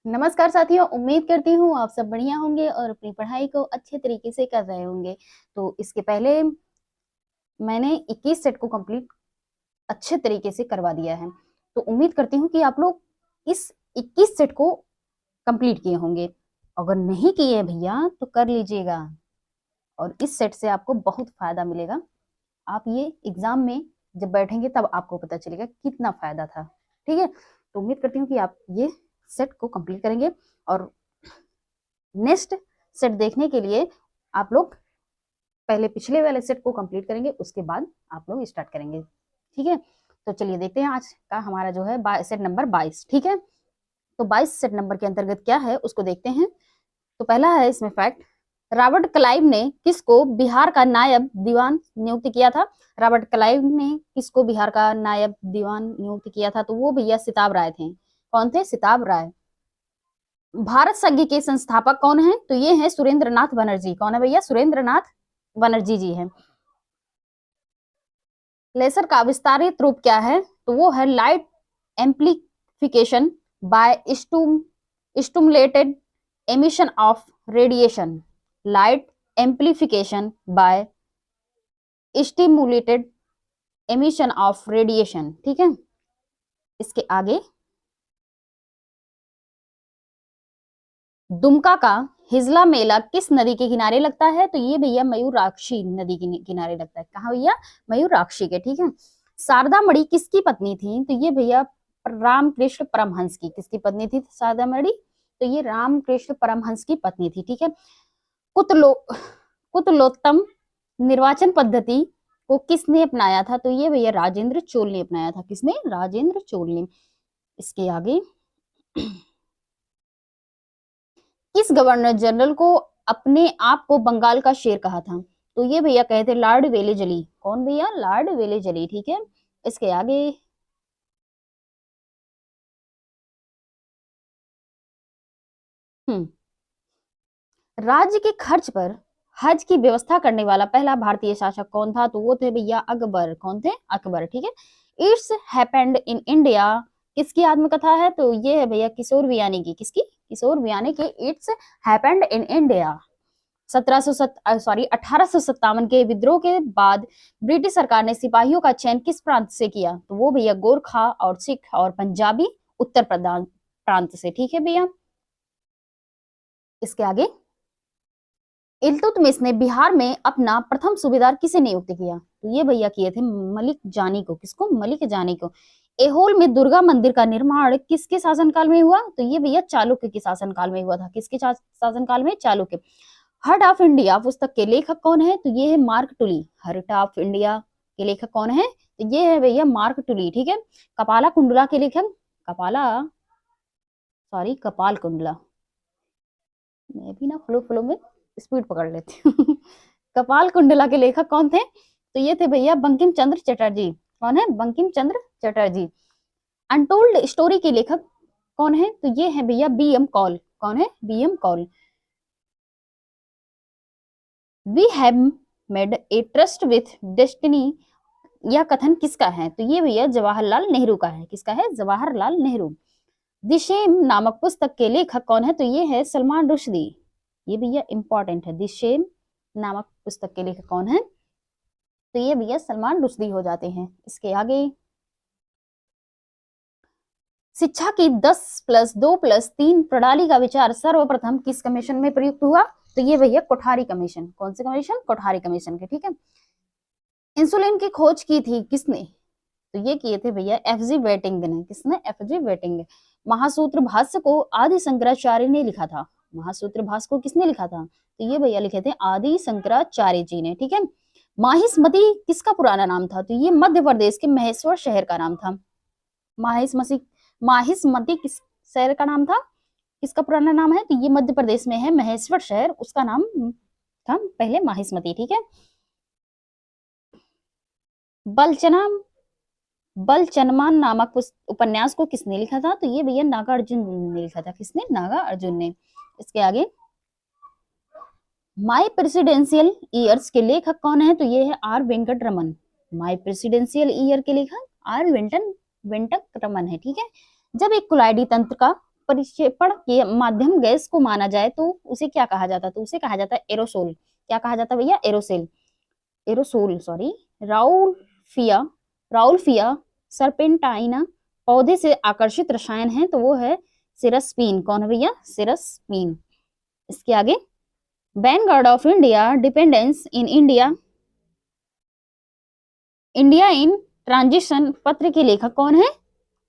नमस्कार साथियों, उम्मीद करती हूँ आप सब बढ़िया होंगे और अपनी पढ़ाई को अच्छे तरीके से कर रहे होंगे। तो इसके पहले मैंने 21 सेट को कंप्लीट अच्छे तरीके से करवा दिया है। तो उम्मीद करती हूँ कि आप लोग इस 21 सेट को कंप्लीट किए होंगे। अगर नहीं किए भैया तो कर लीजिएगा और इस सेट से आपको बहुत फायदा मिलेगा। आप ये एग्जाम में जब बैठेंगे तब आपको पता चलेगा कितना फायदा था। ठीक है, तो उम्मीद करती हूँ कि आप ये सेट को कंप्लीट करेंगे और नेक्स्ट सेट देखने के लिए आप लोग पहले पिछले वाले सेट को कंप्लीट करेंगे, उसके बाद आप लोग स्टार्ट करेंगे। ठीक है, तो चलिए देखते हैं आज का हमारा जो है सेट नंबर 22। ठीक है, तो 22 सेट नंबर के अंतर्गत क्या है उसको देखते हैं। तो पहला है इसमें फैक्ट, रॉबर्ट क्लाइव ने किसको बिहार का नायब दीवान नियुक्त किया था? रॉबर्ट क्लाइव ने किसको बिहार का नायब दीवान नियुक्त किया था? तो वो भैया सिताब राय थे। कौन थे? सिताब राय। भारत संघ के संस्थापक कौन है? तो ये है सुरेंद्र नाथ बनर्जी। कौन है भैया? सुरेंद्र नाथ बनर्जी जी हैं। लेजर का विस्तारित रूप क्या है? तो वो है light amplification by stimulated emission of radiation. Light amplification by stimulated emission of radiation. ठीक है, इसके आगे दुमका का हिजला मेला किस नदी के किनारे लगता है? तो ये भैया मयूराक्षी नदी के किनारे लगता है। कहाँ भैया? मयूराक्षी के। ठीक है, शारदा मणि किसकी पत्नी थी? तो ये भैया रामकृष्ण परमहंस की। किसकी पत्नी थी शारदा मणि? तो ये रामकृष्ण परमहंस की पत्नी थी। ठीक है, कुतलोत्तम निर्वाचन पद्धति को किसने अपनाया था? तो ये भैया राजेंद्र चोल ने अपनाया था। किसने? राजेंद्र चोल ने। इसके आगे किस गवर्नर जनरल को अपने आप को बंगाल का शेर कहा था? तो ये भैया कहे थे लॉर्ड वेलेजली। कौन भैया? Lord Wellesley. ठीक है, इसके आगे राज्य के खर्च पर हज की व्यवस्था करने वाला पहला भारतीय शासक कौन था? तो वो थे भैया अकबर। कौन थे? अकबर। ठीक है, इट्स हैपेंड इन इंडिया किसकी आत्मकथा है? तो ये है भैया किशोर वियानी की। किसकी? किशोर वियानी की इट्स हैपेंड इन इंडिया। 1857 के विद्रोह के बाद ब्रिटिश सरकार ने सिपाहियों का चयन किस प्रांत से किया? तो वो भैया गोरखा और सिख और पंजाबी उत्तर प्रांत से। ठीक है भैया, इसके आगे इल्तुतमिश ने बिहार में अपना प्रथम सूबेदार किसे नियुक्त किया? तो ये भैया किए थे मलिक जानी को। किसको? मलिक जानी को। एहोल में दुर्गा मंदिर का निर्माण किसके शासनकाल में हुआ? तो ये भैया चालुक्य के शासनकाल में हुआ था। किसके शासनकाल में? चालुक्य। हार्ट ऑफ इंडिया पुस्तक के लेखक कौन है? तो ये है मार्क टुली। हार्ट ऑफ इंडिया के लेखक कौन है? तो ये है भैया मार्क टुली। ठीक है, कपाला कुंडला के लेखक कपाल कुंडला। मैं भी ना फ्लो में स्पीड पकड़ लेती हूँ। कपाल कुंडला के लेखक कौन थे? तो ये थे भैया बंकिम चंद्र चटर्जी। कौन है? बंकिम चंद्र चटर्जी। अनटोल्ड स्टोरी के लेखक कौन है? तो ये है भैया बी एम कौल। कौन है? B M Kaul. We have made a trust with destiny, यह कथन किसका है? तो ये भैया जवाहरलाल नेहरू का है। किसका है? जवाहरलाल नेहरू। दिशेम नामक पुस्तक के लेखक कौन है? तो ये है सलमान रुश्दी। ये भैया इंपॉर्टेंट है। दिशेम नामक पुस्तक के लेखक कौन है? तो ये भैया सलमान रुश्दी हो जाते हैं। इसके आगे शिक्षा की 10+2+3 प्रणाली का विचार सर्वप्रथम किस कमीशन में प्रयुक्त हुआ? तो ये भैया कोठारी कमीशन। कौन से कमीशन? कोठारी कमीशन के। ठीक है, इंसुलिन की खोज की थी किसने? तो ये किए थे भैया एफ.जी. वेटिंग ने। किसने? एफ.जी. वेटिंग। महासूत्र भाष्य को आदि शंकराचार्य ने लिखा था। महासूत्र भाष्य को किसने लिखा था? तो ये भैया लिखे थे आदि शंकराचार्य जी ने। ठीक है, माहिष्मती किसका पुराना नाम था? तो ये मध्य प्रदेश के महेश्वर शहर का नाम था। माहिष्मती किस शहर का नाम था? किसका पुराना नाम है? तो ये मध्य प्रदेश में है महेश्वर शहर, उसका नाम था पहले माहिष्मती। ठीक है, बलचनमान नामक उपन्यास को किसने लिखा था? तो ये भैया नागार्जुन ने लिखा था। किसने? नागार्जुन ने। इसके आगे माई प्रेसिडेंशियल ईयर्स के लेखक कौन है? तो ये है R Venkataraman. My presidential year के लेखक आर वेंकट रमन है। ठीक है, जब एक कुलाइडी तंत्र का परिक्षेपण के माध्यम गैस को माना जाए तो उसे क्या कहा जाता है? तो उसे कहा जाता है एरोसोल। क्या कहा जाता है भैया? Aerosol. Aerosol sorry. Rauwolfia Rauwolfia serpentina पौधे से आकर्षित रसायन है, तो वो है सिरस्पीन। कौन है भैया? सिरस्पीन। इसके आगे, Vanguard of India dependence in India India in transition पत्र के लेखक कौन है?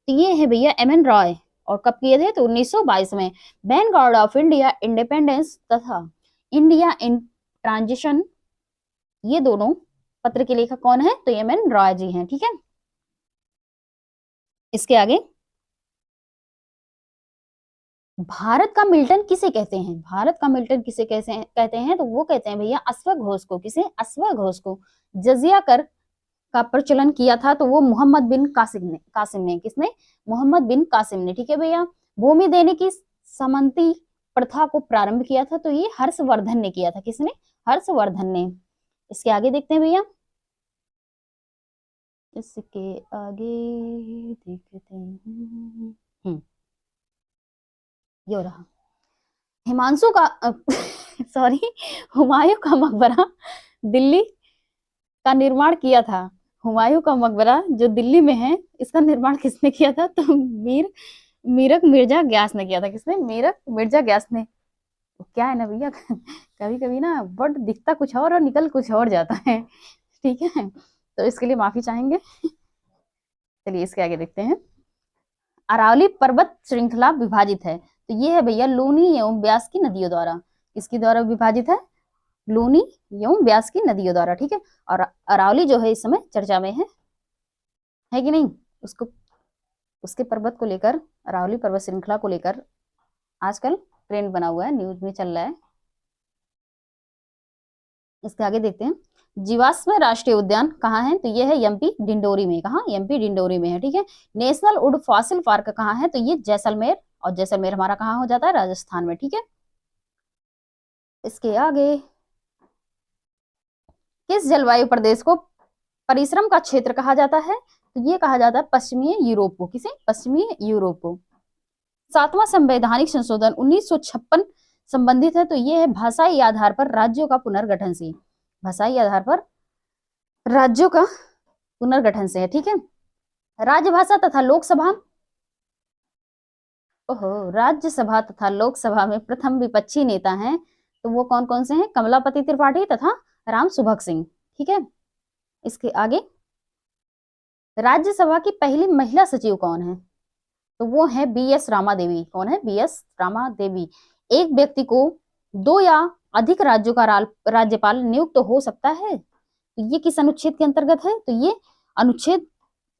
तो ये है भैया एम.एन. रॉय। और कब किए थे? तो 1922 में। वैनगार्ड ऑफ इंडिया इंडिपेंडेंस तथा इंडिया इन ट्रांजिशन, ये दोनों पत्र के लेखक कौन है? तो एम.एन. रॉय जी हैं। ठीक है। इसके आगे, भारत का मिल्टन किसे कहते हैं? भारत का मिल्टन किसे कहते हैं? तो वो कहते हैं भैया अश्वघोष को। किसे? अश्वघोष को। जजिया कर का प्रचलन किया था तो वो मोहम्मद बिन कासिम ने किसने? मोहम्मद बिन कासिम ने। ठीक है भैया। भूमि देने की समंती प्रथा को प्रारंभ किया था तो ये हर्षवर्धन ने किया था। किसने? हर्षवर्धन ने। इसके आगे देखते हैं भैया। इसके आगे देखते हैं। ये रहा हिमांशु का सॉरी हुमायूं का मकबरा दिल्ली का निर्माण किया था। हुमायूं का मकबरा जो दिल्ली में है, इसका निर्माण किसने किया था? तो मीरक मिर्जा ग्यास ने किया था। किसने? मीरक मिर्जा ग्यास ने। तो क्या है ना भैया कभी कभी ना वर्ड दिखता कुछ और निकल कुछ और जाता है। ठीक है, तो इसके लिए माफी चाहेंगे। चलिए इसके आगे देखते हैं। अरावली पर्वत श्रृंखला विभाजित है, तो ये है भैया लूनी एवं ब्यास की नदियों द्वारा। किसके द्वारा विभाजित है? लूनी एवं ब्यास की नदियों द्वारा। ठीक है। और अरावली जो है इस समय चर्चा में है कि नहीं? उसको उसके पर्वत को लेकर, अरावली पर्वत श्रृंखला को लेकर आजकल ट्रेंड बना हुआ है, न्यूज में चल रहा है। इसके आगे देखते हैं। जीवाश्म राष्ट्रीय उद्यान कहाँ है? तो ये है एमपी डिंडोरी में। कहाँ? एमपी डिंडोरी में है। ठीक है। नेशनल वुड फॉसिल पार्क कहाँ है? तो ये जैसलमेर, और जैसलमेर हमारा कहाँ हो जाता है? राजस्थान में। ठीक है। इसके आगे, किस जलवायु प्रदेश को परिश्रम का क्षेत्र कहा जाता है? तो ये कहा जाता है पश्चिमी यूरोप को। किसे? पश्चिमी यूरोप को। 7वां संवैधानिक संशोधन 1956 संबंधित है, तो ये है भाषाई आधार पर राज्यों का पुनर्गठन से। भाषाई आधार पर राज्यों का पुनर्गठन से है। ठीक है। राज्यभाषा तथा लोकसभा, ओहो, राज्यसभा तथा लोकसभा में प्रथम विपक्षी नेता हैं, तो वो कौन कौन से हैं? कमलापति त्रिपाठी तथा राम सुभग सिंह। ठीक है। इसके आगे, राज्यसभा की पहली महिला सचिव कौन है? तो वो है बी.एस. रामा देवी। कौन है? बी.एस. रामा देवी। एक व्यक्ति को 2 या अधिक राज्यों का राज्यपाल नियुक्त तो हो सकता है, तो ये किस अनुच्छेद के अंतर्गत है? तो ये अनुच्छेद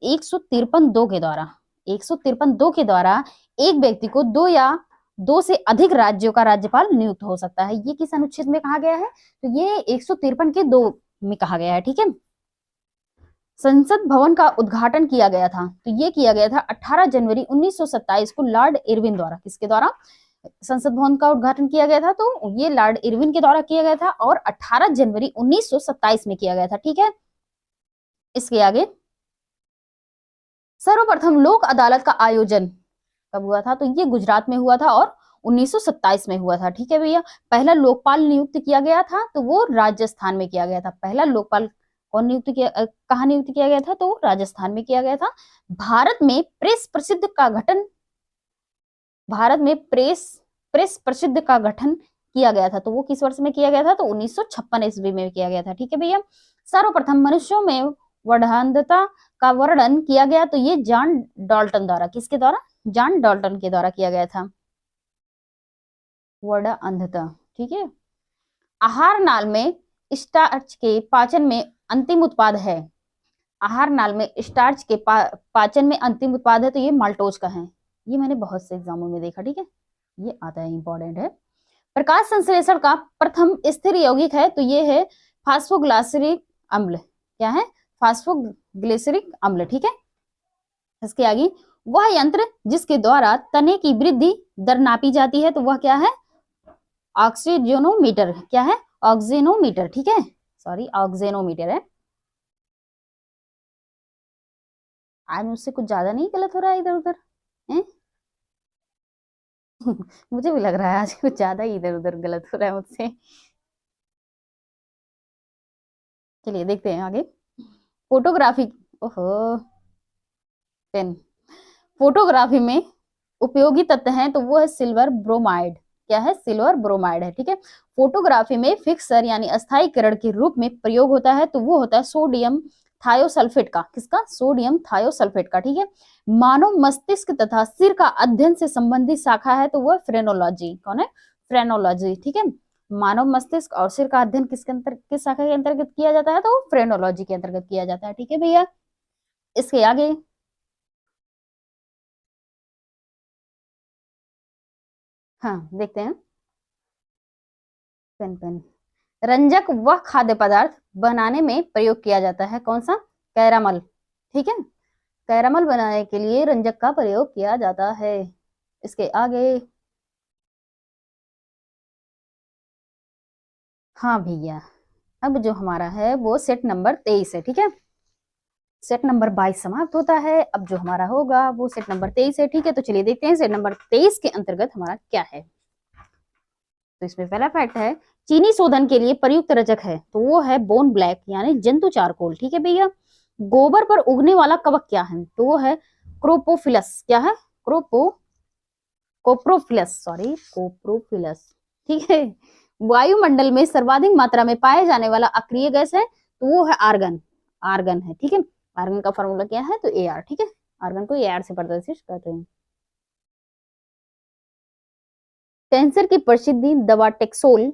153(2) के द्वारा, 153(2) के द्वारा एक व्यक्ति को 2 या 2 से अधिक राज्यों का राज्यपाल नियुक्त हो सकता है। ये किस अनुच्छेद में कहा गया है? तो ये 153(2) में कहा गया है। ठीक है। संसद भवन का उद्घाटन किया गया था, तो ये किया गया था 18 जनवरी 1927 को लॉर्ड इरविन द्वारा। किसके द्वारा संसद भवन का उद्घाटन किया गया था? तो ये लॉर्ड इरविन के द्वारा किया गया था और 18 जनवरी 1927 में किया गया था। ठीक है। इसके आगे, सर्वप्रथम लोक अदालत का आयोजन कब हुआ था? तो ये गुजरात में हुआ था और 1927 में हुआ था। ठीक है भैया। पहला लोकपाल नियुक्त किया गया था तो वो राजस्थान में किया गया था। पहला लोकपाल कौन नियुक्त किया, कहाँ नियुक्त किया गया था? तो राजस्थान में किया गया था। भारत में प्रेस प्रसिद्ध का गठन, भारत में प्रेस प्रसिद्ध का गठन किया गया था, तो वो किस वर्ष में किया गया था? तो 1956 ईस्वी में किया गया था। ठीक है भैया। सर्वप्रथम मनुष्यों में वर्धांधता का वर्णन किया गया, तो ये जॉन डाल्टन द्वारा। किसके द्वारा? जॉन डाल्टन के द्वारा किया गया था वर्णांधता। ठीक है। आहार नाल में स्टार्च के पाचन में अंतिम उत्पाद है। आहार नाल में स्टार्च के पाचन में अंतिम उत्पाद है, तो ये माल्टोज का है। ये मैंने बहुत से एग्जामों में देखा। ठीक है। ये आता है, इंपॉर्टेंट है। प्रकाश संश्लेषण का प्रथम स्थिर यौगिक है, तो ये है फास्फोग्लिसरिक अम्ल। क्या है? फास्फोग्लिसरिक अम्ल। ठीक है। इसके आगे, वह यंत्र जिसके द्वारा तने की वृद्धि दर नापी जाती है, तो वह क्या है? ऑक्सीजनोमीटर। क्या है? ऑक्सीजनोमीटर। ठीक है। सॉरी, ऑक्सीजनोमीटर है। आज मुझसे कुछ ज्यादा नहीं गलत हो रहा है इधर उधर है? मुझे भी लग रहा है आज कुछ ज्यादा ही इधर उधर गलत हो रहा है मुझसे। चलिए देखते हैं आगे। फोटोग्राफी, ओहो, पेन। फोटोग्राफी में उपयोगी तत्व हैं तो वो है सिल्वर ब्रोमाइड। क्या है? सिल्वर ब्रोमाइड है, ठीक है। फोटोग्राफी में फिक्सर यानी अस्थायी किरण के रूप में प्रयोग होता है तो वो होता है सोडियम थायोसल्फेट का। किसका? सोडियम थायोसल्फेट का, ठीक है। मानव मस्तिष्क तथा सिर का अध्ययन से संबंधित शाखा है तो वो फ्रेनोलॉजी। कौन है? फ्रेनोलॉजी, ठीक है। मानव मस्तिष्क और सिर का अध्ययन किसके अंतर, किस शाखा के अंतर्गत किया जाता है? तो फ्रेनोलॉजी के अंतर्गत किया जाता है, ठीक है भैया। इसके आगे, हाँ देखते हैं। Pen pen. रंजक वह खाद्य पदार्थ बनाने में प्रयोग किया जाता है, कौन सा? कैरामल, ठीक है। कैरामल बनाने के लिए रंजक का प्रयोग किया जाता है। इसके आगे, हाँ भैया, अब जो हमारा है वो सेट नंबर 23 है, ठीक है। सेट नंबर 22 समाप्त होता है, अब जो हमारा होगा वो सेट नंबर 23 है, ठीक है। तो चलिए देखते हैं सेट नंबर 23 के अंतर्गत हमारा क्या है। तो इसमें पहला फैक्ट है, चीनी शोधन के लिए प्रयुक्त रजक है तो वो है बोन ब्लैक यानी जंतु चारकोल, ठीक है भैया। गोबर पर उगने वाला कवक क्या है? तो वो है क्रोपोफिलस। क्या है? क्रोपो कोप्रोफिलस, सॉरी कोप्रोफिलस, ठीक है। वायुमंडल में सर्वाधिक मात्रा में पाए जाने वाला अक्रिय गैस है तो वो है आर्गन। आर्गन है, ठीक है। आर्गन का फॉर्मूला क्या है? तो Ar, ठीक है। आर्गन को Ar से प्रदर्शित करते हैं। कैंसर की प्रसिद्धि दवा टेक्सोल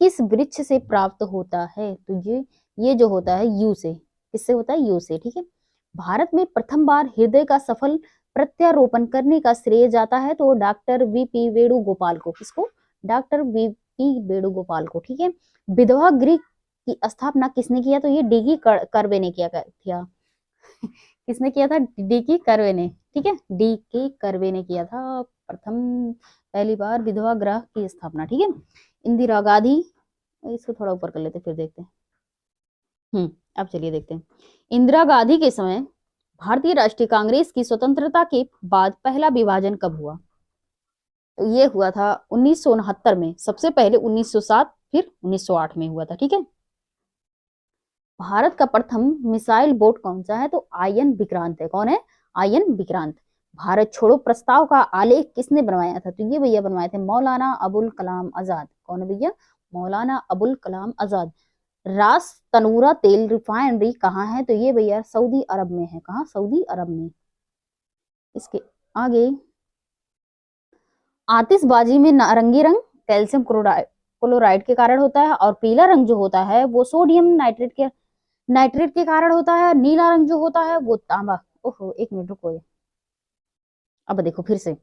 किस वृक्ष से प्राप्त होता है? तो ये जो होता है यू से। किससे होता है? यू से, ठीक है। भारत में प्रथम बार हृदय का सफल प्रत्यारोपण करने का श्रेय जाता है तो डॉक्टर वीपी वेणुगोपाल को। किसको? डॉक्टर वीपी वेणुगोपाल को, ठीक है। विधवा गृह की स्थापना किसने किया? तो ये डीगी कर्वे ने किया। किसने किया था? डीकी कर्वे ने, ठीक है। डीकी कर्वे ने किया था प्रथम, पहली बार विधवा गृह की स्थापना, ठीक है। इंदिरा गांधी, इसको थोड़ा ऊपर कर लेते फिर देखते हैं। अब चलिए देखते हैं। इंदिरा गांधी के समय भारतीय राष्ट्रीय कांग्रेस की स्वतंत्रता के बाद पहला विभाजन कब हुआ? तो ये हुआ था 1969 में, सबसे पहले 1907, फिर 1908 में हुआ था, ठीक है। भारत का प्रथम मिसाइल बोट कौन सा है? तो आयन विक्रांत है। कौन है? आयन विक्रांत। भारत छोड़ो प्रस्ताव का आलेख किसने बनवाया था? तो ये भैया बनवाए थे मौलाना अबुल कलाम आजाद। कौन है भैया? मौलाना अबुल कलाम आजाद। रास तनूरा तेल रिफाइनरी कहाँ है? तो ये भैया सऊदी अरब में है। कहाँ? सऊदी अरब में। इसके आगे, आतिशबाजी में नारंगी रंग कैल्शियम क्लोराइड क्लोराइड के कारण होता है और पीला रंग जो होता है वो सोडियम नाइट्रेट के कारण होता है। नीला रंग जो होता है वो तांबा, ओहो एक मिनट रुको, अब देखो फिर से।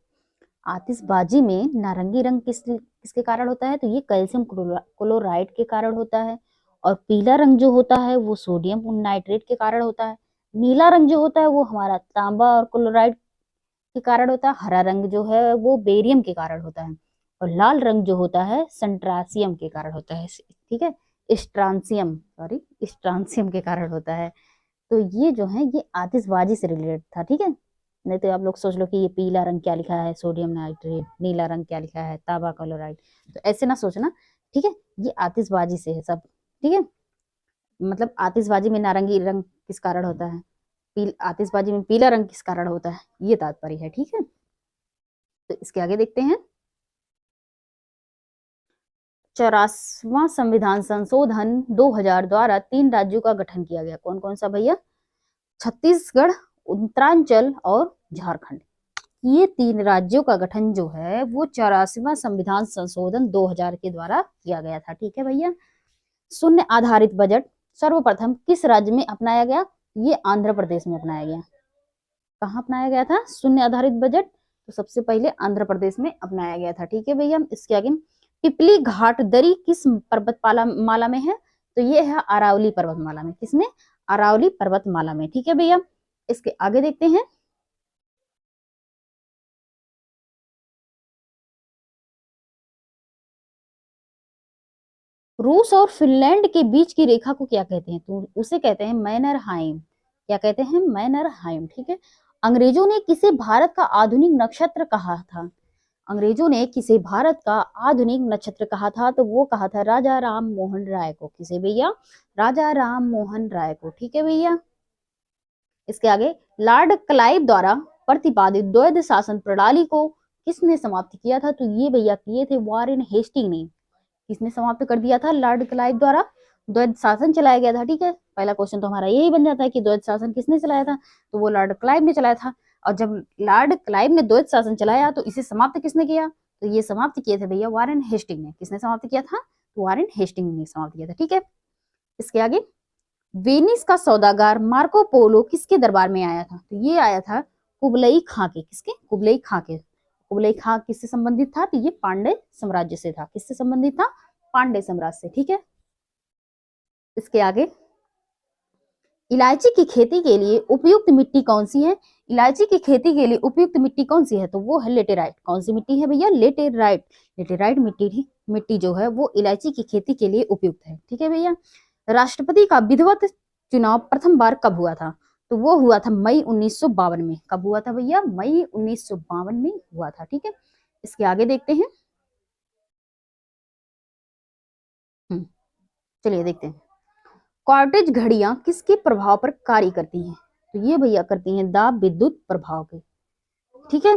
आतिशबाजी में नारंगी रंग किसके कारण होता है? तो ये कैल्शियम क्लोराइड के कारण होता है। और पीला रंग जो होता है वो सोडियम नाइट्रेट के कारण होता है। नीला रंग जो होता है वो हमारा तांबा और क्लोराइड के कारण होता है। हरा रंग जो है वो बेरियम के कारण होता है। और लाल रंग जो होता है संट्रासियम के कारण होता है, ठीक है। स्ट्रांसियम के कारण होता है। तो ये जो है ये आतिशबाजी से रिलेटेड था, ठीक है। नहीं तो आप लोग सोच लो कि ये पीला रंग क्या लिखा है? Sodium nitrate. नीला रंग क्या लिखा है? तांबा क्लोराइड। तो ऐसे ना सोचना, ठीक है। ये आतिशबाजी से है सब, ठीक है। मतलब आतिशबाजी में नारंगी रंग किस कारण होता है, आतिशबाजी में पीला रंग किस कारण होता है, ये तात्पर्य है, ठीक है। तो इसके आगे देखते हैं। 84वां संविधान संशोधन 2000 द्वारा 3 राज्यों का गठन किया गया। कौन कौन सा भैया? छत्तीसगढ़, उत्तरांचल और झारखंड। ये 3 राज्यों का गठन जो है वो 84वां संविधान संशोधन 2000 के द्वारा किया गया था, ठीक है भैया। शून्य आधारित बजट सर्वप्रथम किस राज्य में अपनाया गया? ये आंध्र प्रदेश में अपनाया गया। कहाँ अपनाया गया था शून्य आधारित बजट? तो सबसे पहले आंध्र प्रदेश में अपनाया गया था, ठीक है भैया। इसके आगे, पिपली घाट दरी किस पर्वतमाला माला में है? तो ये है अरावली पर्वतमाला में। किसमें? अरावली पर्वतमाला में, ठीक है भैया। इसके आगे देखते हैं। रूस और फिनलैंड के बीच की रेखा को क्या कहते हैं? तो उसे कहते हैं मैनरहाइम। क्या कहते हैं? मैनरहाइम, ठीक है। अंग्रेजों ने किसे भारत का आधुनिक नक्षत्र कहा था? अंग्रेजों ने किसे भारत का आधुनिक नक्षत्र कहा था? तो वो कहा था राजा राम मोहन राय को। किसे भैया? राजा राम मोहन राय को। ठीक है भैया। इसके आगे, लॉर्ड क्लाइव द्वारा प्रतिपादित द्वैध शासन प्रणाली को किसने समाप्त किया था? तो ये भैया किए थे वारेन हेस्टिंग ने। किसने समाप्त कर दिया था? लॉर्ड क्लाइव द्वारा द्वैध शासन चलाया गया था। ठीक है, पहला क्वेश्चन तो हमारा यही बन जाता है कि द्वैध शासन किसने चलाया था? तो वो लॉर्ड क्लाइव ने चलाया था। और जब लॉर्ड क्लाइव ने द्वैध शासन चलाया तो इसे समाप्त किसने किया? तो ये समाप्त किए थे भैया वारेन हेस्टिंग ने। किसने समाप्त किया था? तो वारेन हेस्टिंग ने समाप्त किया था। ठीक है, इसके आगे, वेनिस का सौदागर मार्को पोलो किसके दरबार में आया था? तो ये आया था कुबलई खां के। किसके? कुबलई खां के। कुबलई खां किससे संबंधित था? तो ये पांड्य साम्राज्य से था। किससे संबंधित था? पांड्य साम्राज्य से। ठीक है, इसके आगे, इलायची की खेती के लिए उपयुक्त मिट्टी कौन सी है? इलायची की खेती के लिए उपयुक्त मिट्टी कौन सी है? तो वो है लेटेराइट। कौन सी मिट्टी है भैया? लेटेराइट। लेटेराइट मिट्टी जो है वो इलायची की खेती के लिए उपयुक्त है। ठीक है भैया। राष्ट्रपति का विधिवत चुनाव प्रथम बार कब हुआ था? तो वो हुआ था मई 1952 में। कब हुआ था भैया? मई 1952 में हुआ था। ठीक है, इसके आगे देखते हैं। चलिए देखते हैं। कॉर्टेज घड़ियां किसके प्रभाव पर कार्य करती हैं? तो ये भैया करती हैं दाब विद्युत प्रभाव के। ठीक है,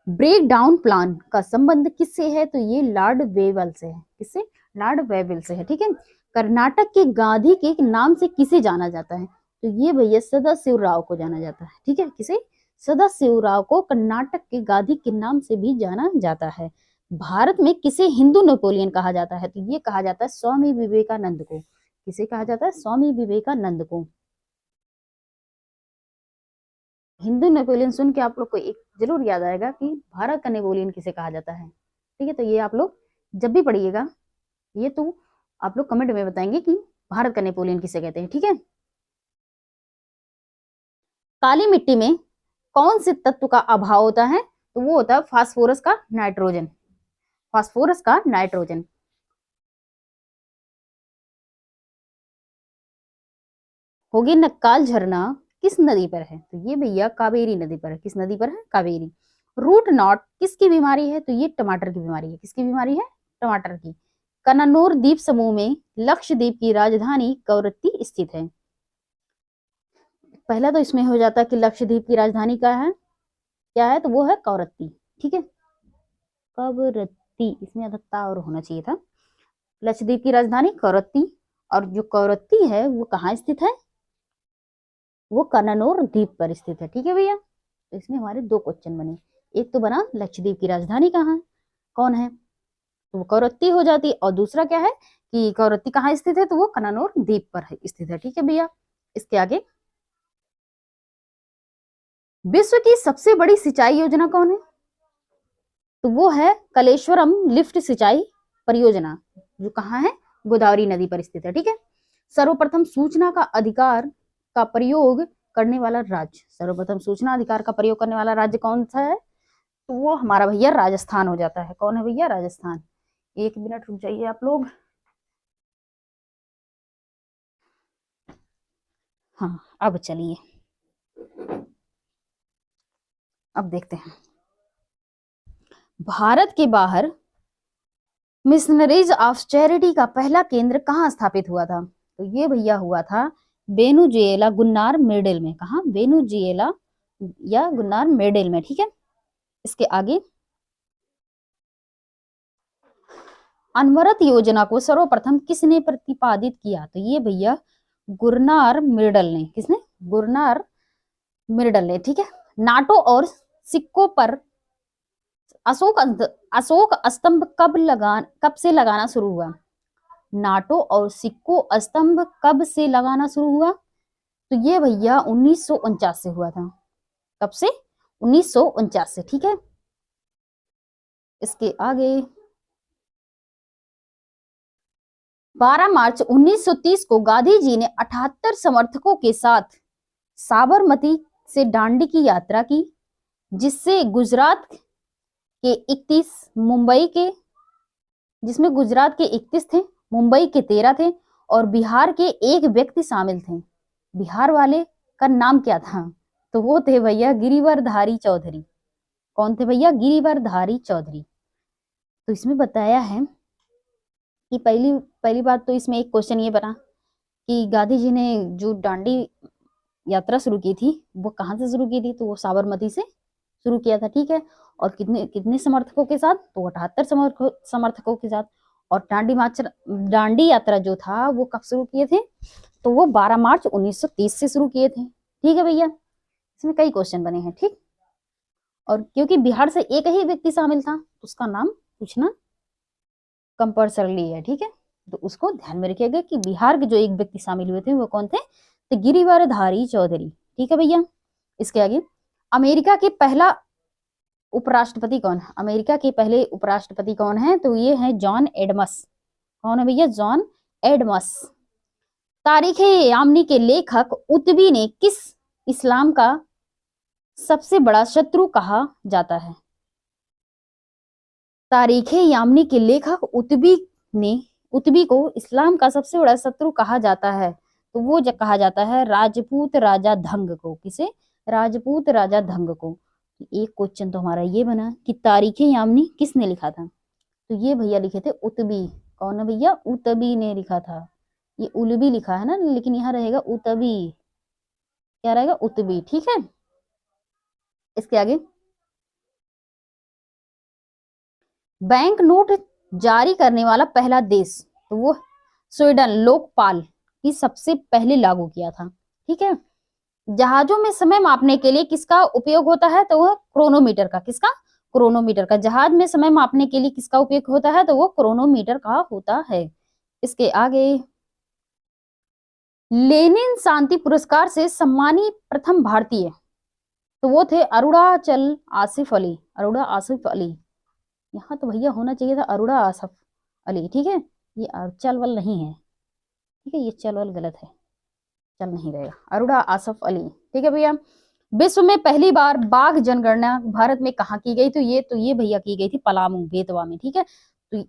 ब्रेक डाउन प्लान का संबंध किससे है? तो ये लॉर्ड वेवल से है। किससे? लॉर्ड वेवल से है। ठीक है, कर्नाटक के गांधी के नाम से किसे जाना जाता है? तो ये भैया सदाशिव राव को जाना जाता है। ठीक है, किसे? सदाशिव राव को कर्नाटक के गांधी के नाम से भी जाना जाता है। भारत में किसे हिंदू नेपोलियन कहा जाता है? तो ये कहा जाता है स्वामी विवेकानंद को। किसे कहा जाता है? स्वामी विवेकानंद को। हिंदू नेपोलियन सुन के आप लोग को एक जरूर याद आएगा कि भारत का नेपोलियन किसे कहा जाता है। ठीक है, तो ये आप लोग जब भी पढ़िएगा ये तो आप लोग कमेंट में बताएंगे कि भारत का नेपोलियन किसे कहते हैं। ठीक है, काली मिट्टी में कौन से तत्व का अभाव होता है? तो वो होता है फास्फोरस का नाइट्रोजन। फास्फोरस का नाइट्रोजन। होगी नक्काल झरना किस नदी पर है? तो ये भैया कावेरी नदी पर है। किस नदी पर है? कावेरी। रूट नॉट किसकी बीमारी है? तो ये टमाटर की बीमारी है। किसकी बीमारी है? टमाटर की। कनानूर द्वीप समूह में लक्षद्वीप की राजधानी कवरत्ती स्थित है। पहला तो इसमें हो जाता है कि लक्षद्वीप की राजधानी क्या है? क्या है? तो वो है कवरत्ती। ठीक है, कवरत्ती, इसमें अधत्ता और होना चाहिए था। लक्षद्वीप की राजधानी कवरत्ती। और जो कवरत्ती है वो कहाँ स्थित है? वो कनानूर द्वीप पर स्थित है। ठीक है भैया, तो इसमें हमारे दो क्वेश्चन बने। एक तो बना लक्षद्वीप की राजधानी कहाँ कौन है? तो वो कवरत्ती हो जाती। और दूसरा क्या है कि कवरत्ती कहाँ स्थित है? तो वो कनानूर द्वीप पर है स्थित है। ठीक है भैया, इसके आगे, विश्व की सबसे बड़ी सिंचाई योजना कौन है? तो वो है कलेश्वरम लिफ्ट सिंचाई परियोजना, जो कहाँ है? गोदावरी नदी पर स्थित है। ठीक है, सर्वप्रथम सूचना का अधिकार का प्रयोग करने वाला राज्य, सर्वप्रथम सूचना अधिकार का प्रयोग करने वाला राज्य कौन सा है? तो वो हमारा भैया राजस्थान हो जाता है। कौन है भैया? राजस्थान। एक मिनट रुक जाइए आप लोग। हाँ, अब चलिए, अब देखते हैं। भारत के बाहर मिशनरीज ऑफ चैरिटी का पहला केंद्र कहाँ स्थापित हुआ था? तो ये भैया हुआ था वेनुजुएला गुन्नार मेडल में। कहा? वेनुजुएला या गुन्नार मेडल में। ठीक है, इसके आगे, अनवरत योजना को सर्वप्रथम किसने प्रतिपादित किया? तो ये भैया गुरनार मिर्डल ने। किसने? गुरनार मिर्डल ने। ठीक है, नाटो और सिक्कों पर अशोक स्तंभ कब से लगाना शुरू हुआ? नाटो और सिक्को स्तंभ कब से लगाना शुरू हुआ? तो ये भैया 1949 से हुआ था। कब से? 1949 से। ठीक है, इसके आगे, 12 मार्च 1930 को गांधी जी ने 78 समर्थकों के साथ साबरमती से दांडी की यात्रा की, जिससे गुजरात के 31 मुंबई के जिसमें गुजरात के 31 थे, मुंबई के 13 थे और बिहार के एक व्यक्ति शामिल थे। बिहार वाले का नाम क्या था? तो वो थे भैया गिरिवरधारी चौधरी। कौन थे भैया? गिरिवरधारी चौधरी। तो इसमें बताया है कि पहली पहली बात तो इसमें एक क्वेश्चन ये बना कि गांधी जी ने जो दांडी यात्रा शुरू की थी वो कहाँ से शुरू की थी? तो वो साबरमती से शुरू किया था, ठीक है। और कितने कितने समर्थकों के साथ? तो 78 समर्थकों के साथ। और दांडी यात्रा जो था वो कब शुरू किए थे? तो वो 12 मार्च 1930 से शुरू किए थे, ठीक है भैया। इसमें कई क्वेश्चन बने हैं, ठीक। और क्योंकि बिहार से एक ही व्यक्ति शामिल था उसका नाम पूछना कंपल्सरी है, ठीक है। तो उसको ध्यान में रखिएगा कि बिहार के जो एक व्यक्ति शामिल हुए थे वो कौन थे? तो गिरिवरधारी चौधरी, ठीक है भैया। इसके आगे, अमेरिका के पहला उपराष्ट्रपति कौन है? अमेरिका के पहले उपराष्ट्रपति कौन है? तो ये है जॉन एडम्स। कौन है भैया? John Adams. तारीख यामनी के लेखक उतबी ने किस इस्लाम का सबसे बड़ा शत्रु कहा जाता है? तारीख यामनी के लेखक उतबी को इस्लाम का सबसे बड़ा शत्रु कहा जाता है। तो वो जो कहा जाता है राजपूत राजा धंग को। किसे? राजपूत राजा धंग को। एक क्वेश्चन तो हमारा ये बना कि तारीख यामनी किसने लिखा था? तो ये भैया लिखे थे उतबी। कौन है भैया? उतबी ने लिखा था। ये उलबी लिखा है ना, लेकिन यहाँ रहेगा उतबी। क्या रहेगा? उतबी, ठीक है। इसके आगे, बैंक नोट जारी करने वाला पहला देश, तो वो स्वीडन लोकपाल की सबसे पहले लागू किया था, ठीक है। जहाजों में समय मापने के लिए किसका उपयोग होता है? तो वह क्रोनोमीटर का। किसका? क्रोनोमीटर का। जहाज में समय मापने के लिए किसका उपयोग होता है? तो वो क्रोनोमीटर का होता है। इसके आगे, लेनिन शांति पुरस्कार से सम्मानित प्रथम भारतीय, तो वो थे अरुणाचल आसिफ अली। अरुणा आसिफ अली। यहाँ तो भैया होना चाहिए था अरुणा आसिफ अली, ठीक है। ये चलवल नहीं है, ठीक है। ये चलवल गलत है, चल नहीं रहेगा। अरुणा आसिफ अली, ठीक है भैया। विश्व में पहली बार बाघ जनगणना भारत में कहाँ की गई? तो ये भैया की गई थी पलामू, बेतवा में, ठीक है। तो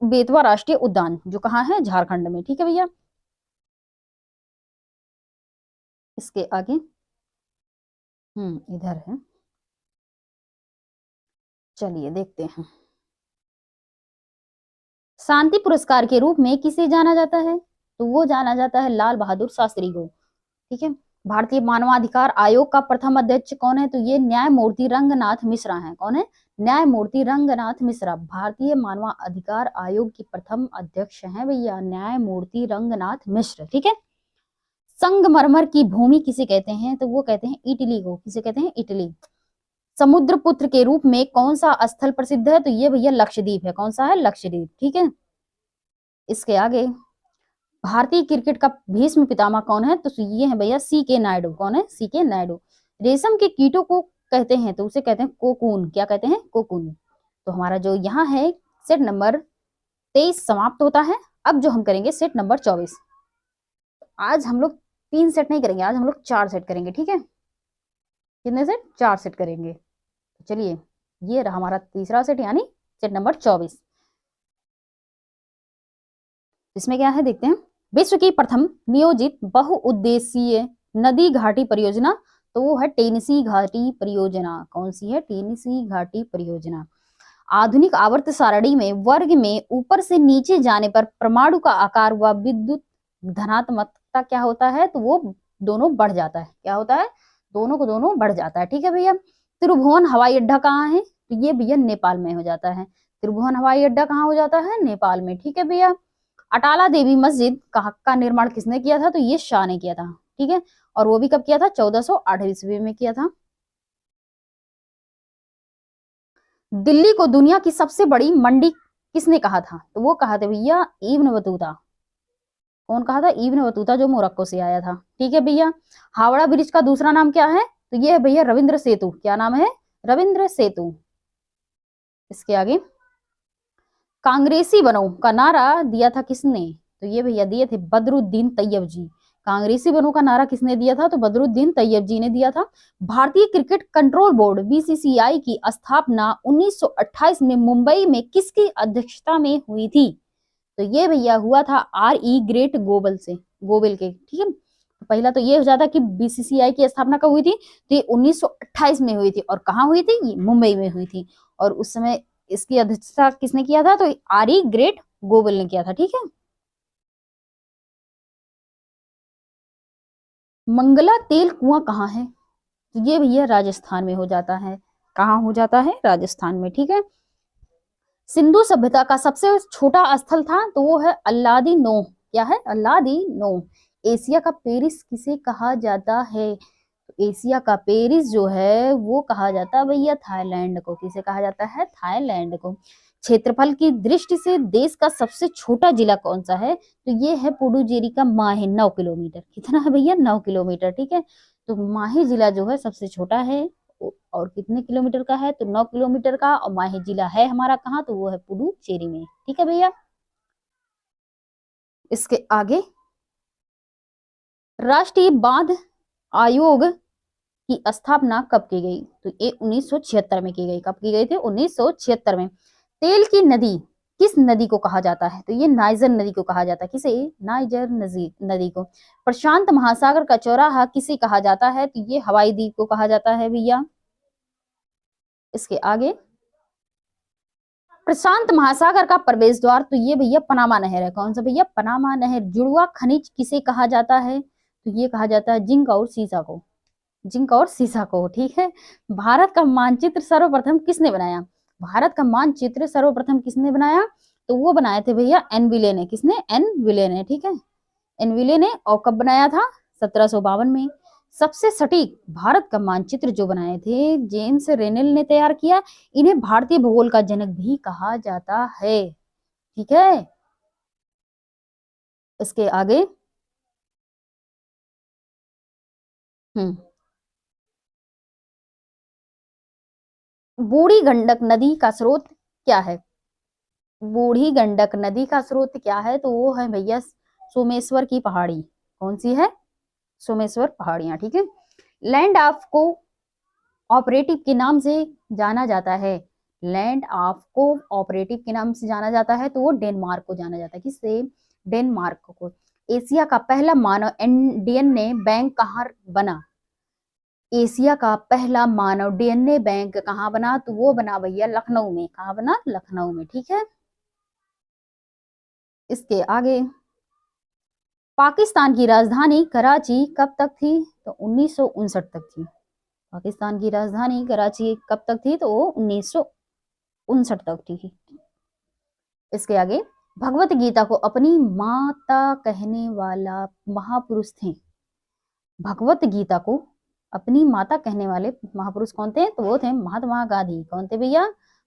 बेतवा राष्ट्रीय उद्यान जो कहाँ है? झारखंड में, ठीक है भैया। इसके आगे, इधर है, चलिए देखते हैं। शांति पुरस्कार के रूप में किसे जाना जाता है? तो वो जाना जाता है लाल बहादुर शास्त्री को, ठीक है। भारतीय मानवाधिकार आयोग का प्रथम अध्यक्ष कौन है? तो ये न्यायमूर्ति रंगनाथ मिश्रा हैं। कौन है? न्यायमूर्ति रंगनाथ मिश्रा। भारतीय मानवाधिकार आयोग के प्रथम अध्यक्ष हैं भैया न्यायमूर्ति रंगनाथ मिश्र, ठीक है। संगमरमर की भूमि किसे कहते हैं? तो वो कहते हैं इटली को। किसे कहते हैं? इटली। समुद्रपुत्र के रूप में कौन सा स्थल प्रसिद्ध है? तो ये भैया लक्षद्वीप है। कौन सा है? लक्षद्वीप, ठीक है। इसके आगे, भारतीय क्रिकेट का भीष्म पितामह कौन है? तो ये है भैया C.K. नायडू। कौन है? C.K. नायडू। रेशम के कीटों को कहते हैं तो उसे कहते हैं कोकून। क्या कहते हैं? कोकून। तो हमारा जो यहाँ है सेट नंबर 23 समाप्त होता है। अब जो हम करेंगे सेट नंबर 24। आज हम लोग 3 सेट नहीं करेंगे, आज हम लोग 4 सेट करेंगे, ठीक है। कितने सेट? 4 सेट करेंगे। तो चलिए, ये रहा हमारा तीसरा सेट, यानी सेट नंबर 24। इसमें क्या है देखते हैं। विश्व की प्रथम नियोजित बहुउद्देशीय नदी घाटी परियोजना, तो वो है टेनेसी घाटी परियोजना। कौन सी है? टेनेसी घाटी परियोजना। आधुनिक आवर्त सारणी में वर्ग में ऊपर से नीचे जाने पर परमाणु का आकार व विद्युत धनात्मकता क्या होता है? तो वो दोनों बढ़ जाता है। क्या होता है? दोनों को दोनों बढ़ जाता है, ठीक है भैया। त्रिभुवन हवाई अड्डा कहाँ है? तो ये भैया नेपाल में हो जाता है। त्रिभुवन हवाई अड्डा कहाँ हो जाता है? नेपाल में, ठीक है भैया। अटाला देवी मस्जिद का निर्माण किसने किया था? तो ये शाह ने किया था, ठीक है। और वो भी कब किया था? 1408 ईस्वी में किया था। दिल्ली को दुनिया की सबसे बड़ी मंडी किसने कहा था? तो वो कहा था भैया इब्न बतूता। कौन कहा था? इब्न बतूता, जो मोरक्को से आया था, ठीक है भैया। हावड़ा ब्रिज का दूसरा नाम क्या है? तो ये है भैया रविंद्र सेतु। क्या नाम है? रविंद्र सेतु। इसके आगे, कांग्रेसी बनो का नारा दिया था किसने? तो ये भैया दिए थे बदरुद्दीन तैयब जी। कांग्रेसी बनो का नारा किसने दिया था? तो बदरुद्दीन तैयब जी ने दिया था। भारतीय क्रिकेट कंट्रोल बोर्ड BCCI की स्थापना 1928 में मुंबई में किसकी अध्यक्षता में हुई थी? तो ये भैया हुआ था RE ग्रेट गोबल के, ठीक है। पहला तो ये हो जाता कि बीसीसीआई की स्थापना कब हुई थी, तो ये 1928 में हुई थी। और कहाँ हुई थी, ये मुंबई में हुई थी। और उस समय इसकी अध्यक्षता किसने किया था, तो आरी ग्रेट गोविल ने किया था। ठीक है। मंगला तेल कुआं कहाँ है, तो ये भैया राजस्थान में हो जाता है। कहाँ हो जाता है, राजस्थान में। ठीक है। सिंधु सभ्यता का सबसे छोटा स्थल था, तो वो है अल्लादी नो। क्या है, अल्लादी नो। एशिया का पेरिस किसे कहा जाता है, तो एशिया का पेरिस जो है वो कहा जाता है भैया थाईलैंड को। किसे कहा जाता है, थाईलैंड को। क्षेत्रफल की दृष्टि से देश का सबसे छोटा जिला कौन सा है, तो ये है पुडुचेरी का माहे, 9 किलोमीटर। कितना है भैया, 9 किलोमीटर। ठीक है। तो माहे जिला जो है सबसे छोटा है, और कितने किलोमीटर का है, तो 9 किलोमीटर का। और माहे जिला है हमारा कहाँ, तो वो है पुडुचेरी में। ठीक है भैया। इसके आगे, राष्ट्रीय बांध आयोग की स्थापना कब की गई, तो ये 1976 में की गई। कब की गई थी, 1976 में। तेल की नदी किस नदी को कहा जाता है, तो ये नाइजर नदी को कहा जाता है। किसे, नाइजर नदी को। प्रशांत महासागर का चौराहा किसे कहा जाता है, तो ये हवाई द्वीप को कहा जाता है भैया। इसके आगे, प्रशांत महासागर का प्रवेश द्वार, तो ये भैया पनामा नहर है। कौन सा भैया, पनामा नहर। जुड़वा खनिज किसे कहा जाता है, तो ये कहा जाता है जिंक और सीसा को। जिंक और सीसा को। ठीक है। भारत का मानचित्र सर्वप्रथम किसने बनाया, भारत का मानचित्र सर्वप्रथम किसने बनाया, तो वो बनाए थे भैया एन विले ने। किसने, एन विले ने। ठीक है। एन विले ने। और कब बनाया था, 1752 में। सबसे सटीक भारत का मानचित्र जो बनाए थे जेम्स रेनेल ने तैयार किया। इन्हें भारतीय भूगोल का जनक भी कहा जाता है। ठीक है। इसके आगे, हम्म बूढ़ी गंडक नदी का स्रोत क्या है, बूढ़ी गंडक नदी का स्रोत क्या है, तो वो है भैया सोमेश्वर की पहाड़ी। कौन सी है, सोमेश्वर पहाड़ियां। ठीक है। लैंड ऑफ को ऑपरेटिव के नाम से जाना जाता है, लैंड ऑफ को ऑपरेटिव के नाम से जाना जाता है, तो वो डेनमार्क को जाना जाता है। किससे, डेनमार्क को। एशिया का पहला मानव डीएनए बैंक कहाँ बना, एशिया का पहला मानव डीएनए बैंक कहाँ बना, तो वो बना भैया लखनऊ में। कहाँ बना, लखनऊ में। ठीक है। इसके आगे, पाकिस्तान की राजधानी कराची कब तक थी, तो 1959 तक थी। पाकिस्तान की राजधानी कराची कब तक थी, तो वो 1959 तक थी। इसके आगे, भगवत गीता को अपनी माता कहने वाला महापुरुष थे, भगवत गीता को अपनी माता कहने वाले महापुरुष कौन थे, तो वो थे महात्मा गांधी। कौन थे भैया,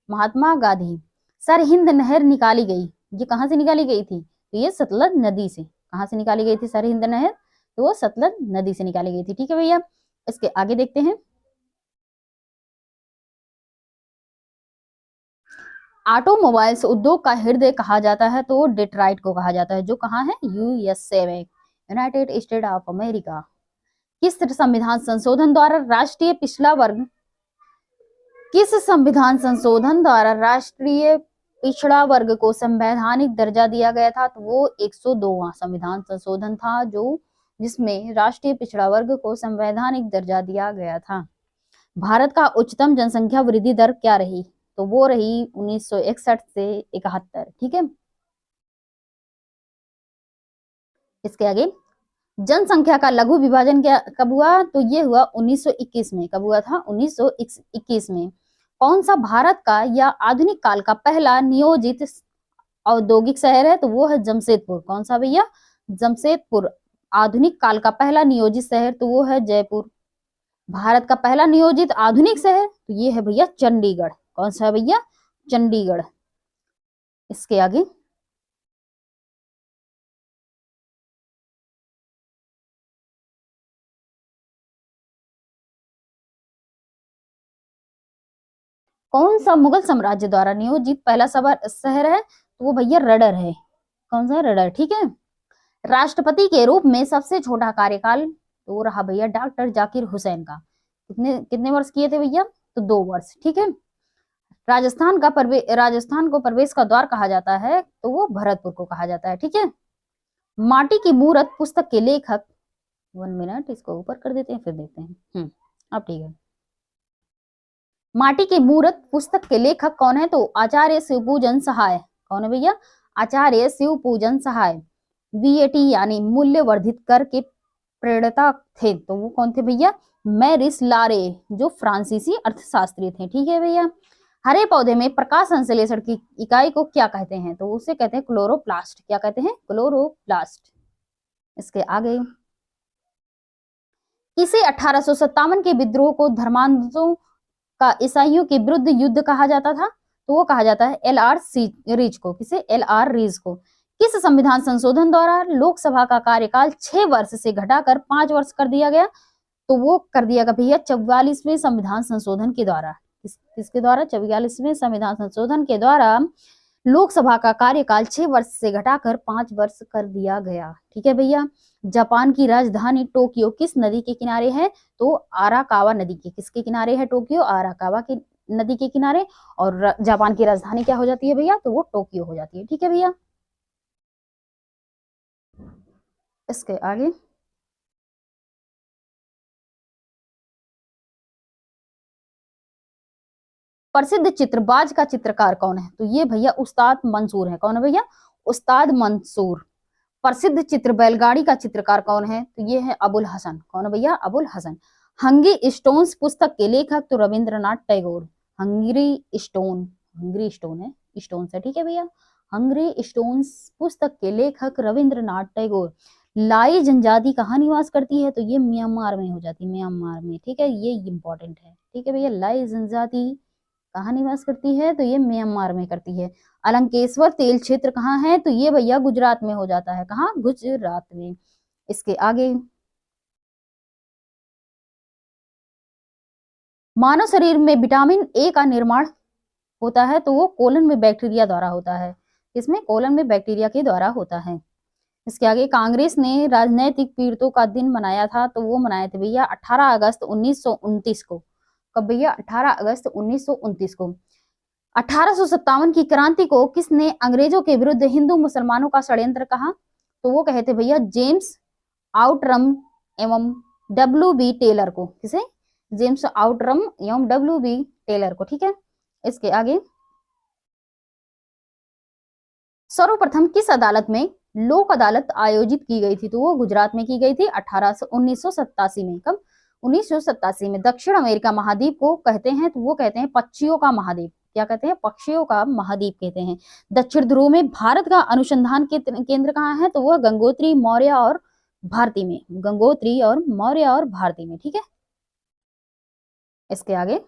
महात्मा गांधी। सरहिंद नहर निकाली गई, ये कहाँ से निकाली गई थी, तो ये सतलज नदी से। कहाँ से निकाली गई थी सरहिंद नहर, तो वो सतलज नदी से निकाली गई थी। ठीक है भैया। इसके आगे देखते हैं, ऑटोमोबाइल्स उद्योग का हृदय कहा जाता है, तो डिट्राइट को कहा जाता है, जो कहाँ है, यूएसए में, यूनाइटेड स्टेट ऑफ अमेरिका। किस संविधान संशोधन द्वारा राष्ट्रीय पिछड़ा वर्ग, किस संविधान संशोधन द्वारा राष्ट्रीय पिछड़ा वर्ग को संवैधानिक दर्जा दिया गया था, तो वो 102वां संविधान संशोधन था, जो जिसमें राष्ट्रीय पिछड़ा वर्ग को संवैधानिक दर्जा दिया गया था। भारत का उच्चतम जनसंख्या वृद्धि दर क्या रही, तो वो रही 1961 से 71। ठीक है। इसके आगे, जनसंख्या का लघु विभाजन क्या कब हुआ, तो ये हुआ 1921 में। कब हुआ था, 1921 में। कौन सा भारत का या आधुनिक काल का पहला नियोजित औद्योगिक शहर है, तो वो है जमशेदपुर। कौन सा भैया, जमशेदपुर। आधुनिक काल का पहला नियोजित शहर, तो वो है जयपुर। भारत का पहला नियोजित आधुनिक शहर, तो ये है भैया चंडीगढ़। कौन सा है भैया, चंडीगढ़। इसके आगे, कौन सा मुगल साम्राज्य द्वारा नियोजित पहला शहर है, तो वो भैया रडर है। कौन सा, रडर। ठीक है। राष्ट्रपति के रूप में सबसे छोटा कार्यकाल, तो वो रहा भैया डॉक्टर जाकिर हुसैन का। कितने कितने वर्ष किए थे भैया, तो 2 वर्ष। ठीक है। राजस्थान को प्रवेश का द्वार कहा जाता है, तो वो भरतपुर को कहा जाता है। ठीक है। माटी की मूरत पुस्तक के लेखक, 1 मिनट, इसको ऊपर कर देते हैं फिर देखते हैं। अब ठीक है। माटी की मूरत पुस्तक के लेखक कौन है? तो आचार्य शिवपूजन सहाय। कौन है भैया? आचार्य शिवपूजन सहाय। वीएटी यानी मूल्य वर्धित कर के प्रेरणा थे, तो वो कौन थे भैया? मैरिस लारे, जो फ्रांसीसी अर्थशास्त्री थे। ठीक है भैया। हरे पौधे में प्रकाश संश्लेषण की इकाई को क्या कहते हैं? तो उसे कहते हैं क्लोरोप्लास्ट। क्या कहते हैं? क्लोरोप्लास्ट। इसके आगे, किसे 1857 के विद्रोह को धर्मांधों का ईसाइयों के विरुद्ध युद्ध कहा जाता था? तो वो कहा जाता है LR रीज को। किसे? LR रीज को। किस संविधान संशोधन द्वारा लोकसभा का कार्यकाल 6 वर्ष से घटाकर 5 वर्ष कर दिया गया? तो वो कर दिया गया भैया 44वें संविधान संशोधन के द्वारा। किसके द्वारा? 44वें संविधान संशोधन के द्वारा लोकसभा का कार्यकाल 6 वर्ष से घटाकर 5 वर्ष कर दिया गया। ठीक है भैया। जापान की राजधानी टोक्यो किस नदी के किनारे है? तो आराकावा नदी के। किसके किनारे है टोक्यो? आराकावा की नदी के किनारे। और जापान की राजधानी क्या हो जाती है भैया? तो वो टोक्यो हो जाती है। ठीक है भैया। इसके आगे, प्रसिद्ध चित्रबाज का चित्रकार कौन है? तो ये भैया उस्ताद मंसूर है। कौन है भैया? उस्ताद मंसूर। प्रसिद्ध चित्र बैलगाड़ी का चित्रकार कौन है? तो ये है अबुल हसन। कौन है भैया? अबुल हसन। हंगी स्टोन्स पुस्तक के लेखक तो Rabindranath Tagore. Hungary stone, Hungary stone है, स्टोन है। ठीक है भैया। हंगरी स्टोन्स पुस्तक के लेखक रविंद्रनाथ टैगोर। लाई जनजाति कहाँ निवास करती है? तो ये म्यांमार में हो जाती है, म्यांमार में। ठीक है, ये इंपॉर्टेंट है। ठीक है भैया। लाई जनजाति कहाँ निवास करती है? तो ये म्यांमार में करती है। अलंकेश्वर तेल क्षेत्र कहाँ है? तो ये भैया गुजरात में हो जाता है। कहाँ? गुजरात में। इसके आगे, मानव शरीर में विटामिन ए का निर्माण होता है, तो वो कोलन में बैक्टीरिया द्वारा होता है। इसमें कोलन में बैक्टीरिया के द्वारा होता है। इसके आगे, कांग्रेस ने राजनैतिक पीड़ितों का दिन मनाया था, तो वो मनाए थे भैया 18 अगस्त 1929 को। कब भैया? 18 अगस्त 1929 को। 1857 की क्रांति को किसने अंग्रेजों के विरुद्ध हिंदू मुसलमानों का षड्यंत्र कहा? तो वो कहते भैया जेम्स आउटरम एवं W.B. टेलर को। किसे? जेम्स आउटरम एवं W.B. टेलर को। ठीक है। इसके आगे, सर्वप्रथम किस अदालत में लोक अदालत आयोजित की गई थी? तो वो गुजरात में की गई थी 1987 में। कब? 1987 में। दक्षिण अमेरिका महाद्वीप को कहते हैं, तो वो कहते हैं पक्षियों का महाद्वीप। क्या कहते हैं? पक्षियों का महाद्वीप कहते हैं। दक्षिण ध्रुव में भारत का अनुसंधान केंद्र कहाँ है? तो वह गंगोत्री, मौर्य और भारती में। गंगोत्री और मौर्य और भारती में। ठीक है। इसके आगे,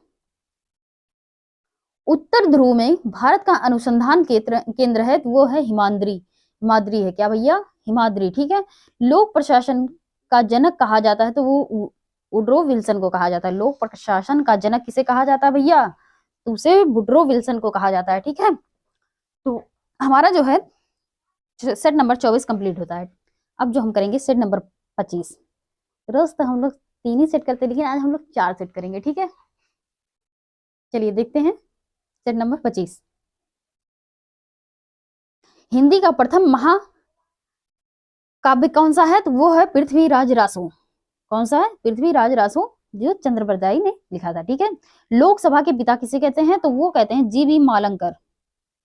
उत्तर ध्रुव में भारत का अनुसंधान केंद्र है, तो वो है हिमाद्री। हिमाद्री है। क्या भैया? हिमाद्री। ठीक है। लोक प्रशासन का जनक कहा जाता है, तो वो वुड्रो विल्सन को कहा जाता है। लोक प्रशासन का जनक किसे कहा जाता है भैया? तो उसे वुड्रो विल्सन को कहा जाता है। ठीक है। तो हमारा जो है सेट नंबर 24 कंप्लीट होता है। अब जो हम करेंगे सेट नंबर 25। रोज तो हम लोग 3 ही सेट करते हैं, लेकिन आज हम लोग 4 सेट करेंगे। ठीक है। चलिए देखते हैं सेट नंबर 25। हिंदी का प्रथम महाकाव्य कौन सा है? तो वो है पृथ्वीराज रासो। कौन सा है? पृथ्वीराज रासो, जो चंद्रबरदाई ने लिखा था। ठीक है। लोकसभा के पिता किसे कहते हैं? तो वो कहते हैं जीबी मावलंकर।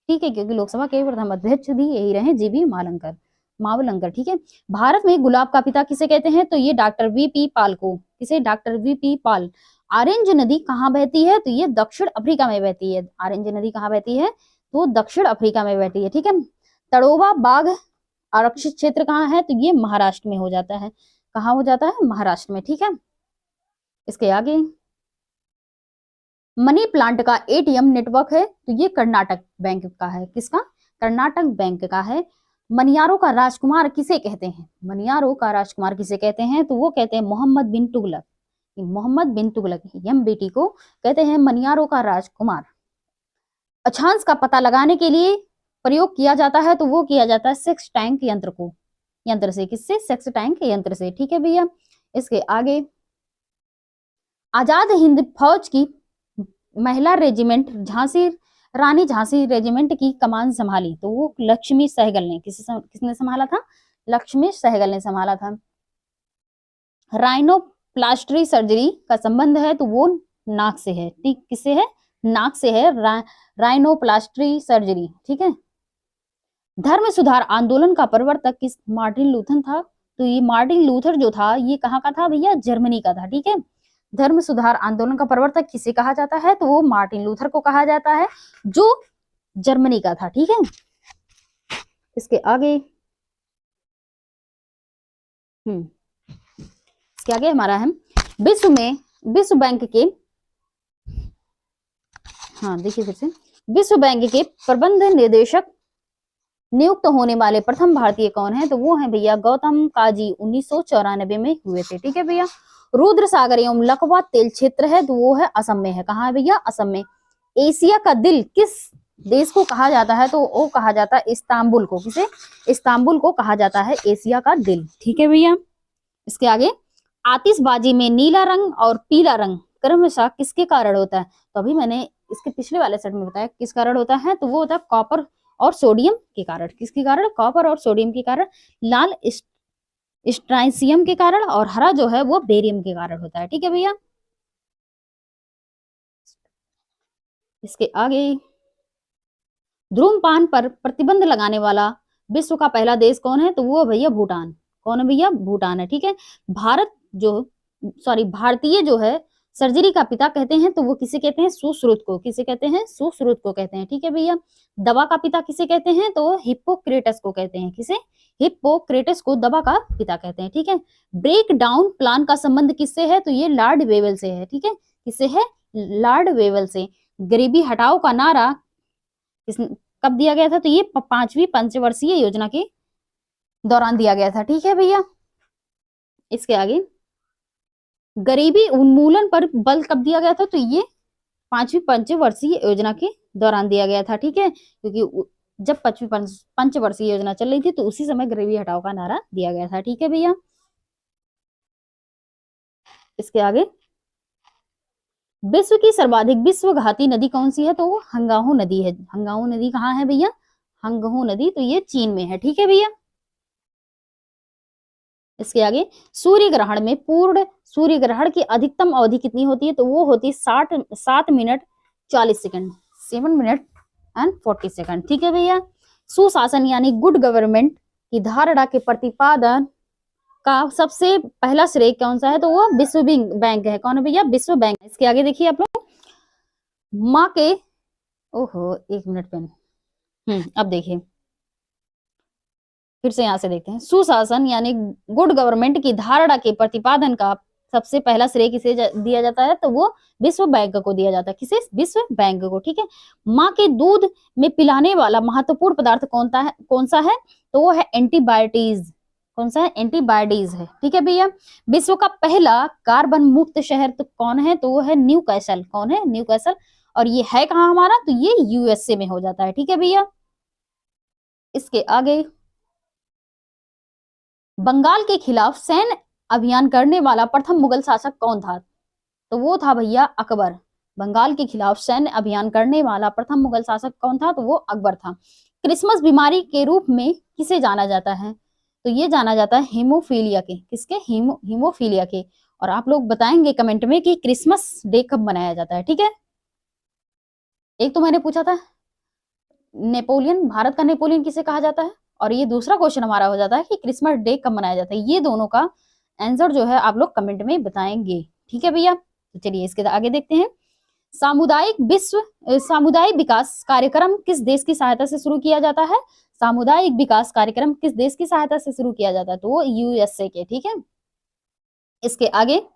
ठीक है, क्योंकि लोकसभा के प्रथम अध्यक्ष भी यही रहे, जीबी मावलंकर। ठीक है। भारत में गुलाब का पिता किसे कहते हैं? तो ये डॉक्टर वीपी पाल को। किसे? डॉक्टर वीपी पाल। ऑरेंज नदी कहाँ बहती है? तो ये दक्षिण अफ्रीका में बहती है। ऑरेंज नदी कहाँ बहती है? तो दक्षिण अफ्रीका में बहती है। ठीक है। तड़ोबा बाघ आरक्षित क्षेत्र कहाँ है? तो ये महाराष्ट्र में हो जाता है। कहाँ हो जाता है? महाराष्ट्र में। ठीक है। इसके आगे, मनी प्लांट का ATM नेटवर्क है, तो ये कर्नाटक बैंक का है। किसका? कर्नाटक बैंक का है। मनियारों का राजकुमार किसे कहते हैं? मनियारों का राजकुमार किसे कहते हैं? तो वो कहते हैं मोहम्मद बिन तुगलक। मोहम्मद बिन तुगलक MBT को कहते हैं मनियारों का राजकुमार। अक्षांश का पता लगाने के लिए प्रयोग किया जाता है, तो वो किया जाता है सेक्स टैंक यंत्र से। किससे? सेक्स टैंक यंत्र से। ठीक है भैया। इसके आगे, आजाद हिंद फौज की महिला रेजिमेंट रानी झांसी रेजिमेंट की कमान संभाली, तो वो लक्ष्मी सहगल ने। किसने संभाला था? लक्ष्मी सहगल ने संभाला था। राइनोप्लास्टी सर्जरी का संबंध है तो वो नाक से है। ठीक, किससे है? नाक से है राइनोप्लास्टी सर्जरी। ठीक है। धर्म सुधार आंदोलन का प्रवर्तक किस? मार्टिन लूथर था। तो ये मार्टिन लूथर जो था ये कहाँ का था भैया? जर्मनी का था। ठीक है। धर्म सुधार आंदोलन का प्रवर्तक किसे कहा जाता है? तो वो मार्टिन लूथर को कहा जाता है, जो जर्मनी का था। ठीक है। इसके आगे इसके आगे हमारा है विश्व बैंक के, हाँ देखिए फिर से, विश्व बैंक के प्रबंध निदेशक नियुक्त होने वाले प्रथम भारतीय कौन है? तो वो है भैया गौतम काजी, 1994 में हुए थे। ठीक है भैया। रुद्र सागर एवं लकवा तेल क्षेत्र है तो वो है असम में है। कहाँ है भैया? असम में। एशिया का दिल किस देश को कहा जाता है? तो वो कहा जाता है इस्तांबुल को। किसे? इस्तांबुल को कहा जाता है एशिया का दिल। ठीक है भैया। इसके आगे, आतिशबाजी में नीला रंग और पीला रंग क्रमशः किसके कारण होता है? तो अभी मैंने इसके पिछले वाले सेट में बताया किस कारण होता है, तो वो होता है कॉपर और सोडियम के कारण। किसके कारण? कॉपर और सोडियम के कारण। लाल स्ट्राइसियम के कारण, और हरा जो है वो बेरियम के कारण होता है। ठीक है भैया। इसके आगे, धूम्रपान पर प्रतिबंध लगाने वाला विश्व का पहला देश कौन है? तो वो भैया भूटान। कौन है भैया? भूटान है। ठीक है। भारतीय जो है सर्जरी का पिता कहते हैं तो वो किसे कहते हैं? सुश्रुत को। किसे कहते हैं? सुश्रुत को कहते हैं। ठीक है भैया। दवा का पिता किसे कहते हैं? तो हिप्पोक्रेटस को कहते हैं। किसे? हिप्पोक्रेटस को दवा का पिता कहते हैं। ठीक है। ब्रेक डाउन प्लान का संबंध किससे है? तो ये लॉर्ड वेवल से है। ठीक है। किससे है? लॉर्ड वेवल से। गरीबी हटाओ का नारा कब दिया गया था? तो ये 5वीं पंचवर्षीय योजना के दौरान दिया गया था। ठीक है भैया। इसके आगे, गरीबी उन्मूलन पर बल कब दिया गया था? तो ये 5वीं पंचवर्षीय योजना के दौरान दिया गया था। ठीक है। क्योंकि जब 5वीं पंचवर्षीय योजना चल रही थी तो उसी समय गरीबी हटाओ का नारा दिया गया था। ठीक है भैया। इसके आगे, विश्व की सर्वाधिक विश्वघाती नदी कौन सी है? तो वो हंगाहो नदी है। हंगाहो नदी कहाँ है भैया? हंगाहो नदी तो ये चीन में है। ठीक है भैया। इसके आगे, सूर्य ग्रहण में पूर्ण सूर्य ग्रहण की अधिकतम अवधि कितनी होती है? तो वो होती है 7 minute 40 second, 7 minute and 40 second. ठीक है भैया। सुशासन यानी गुड गवर्नमेंट की धारणा के प्रतिपादन का सबसे पहला श्रेय कौन सा है? तो वो विश्व बैंक है। कौन है भैया? विश्व बैंक। इसके आगे देखिए आप लोग, माँ के, ओहो 1 मिनट पेन, अब देखिए फिर से यहां से देखते हैं। सुशासन यानी गुड गवर्नमेंट की धारणा के प्रतिपादन का सबसे पहला श्रेय किसे दिया जाता है? तो वो विश्व बैंक को दिया जाता है। किसे? विश्व बैंक को। ठीक है। माँ के दूध में पिलाने वाला महत्वपूर्ण पदार्थ कौन सा है? तो वो है एंटीबायोटिक्स। कौन सा है? एंटीबायोटिक्स है। ठीक है भैया। विश्व का पहला कार्बन मुक्त शहर तो कौन है? तो वो है न्यू कैसल। कौन है? New castle. और ये है कहाँ हमारा? तो ये यूएसए में हो जाता है। ठीक है भैया। इसके आगे, बंगाल के खिलाफ सैन्य अभियान करने वाला प्रथम मुगल शासक कौन था? तो वो था भैया अकबर। बंगाल के खिलाफ सैन्य अभियान करने वाला प्रथम मुगल शासक कौन था? तो वो अकबर था। क्रिसमस बीमारी के रूप में किसे जाना जाता है? तो ये जाना जाता है हीमोफीलिया के। किसके? हीमोफीलिया के। और आप लोग बताएंगे कमेंट में कि क्रिसमस डे कब मनाया जाता है। ठीक है। एक तो मैंने पूछा था नेपोलियन, भारत का नेपोलियन किसे कहा जाता है, और ये दूसरा क्वेश्चन हमारा हो जाता है कि क्रिसमस डे कब मनाया जाता है। ये दोनों का आंसर जो है आप लोग कमेंट में बताएंगे। ठीक है भैया। तो चलिए इसके आगे देखते हैं। सामुदायिक विकास कार्यक्रम किस देश की सहायता से शुरू किया जाता है? सामुदायिक विकास कार्यक्रम किस देश की सहायता से शुरू किया जाता है? तो वो यूएसए के। ठीक है। इसके आगे,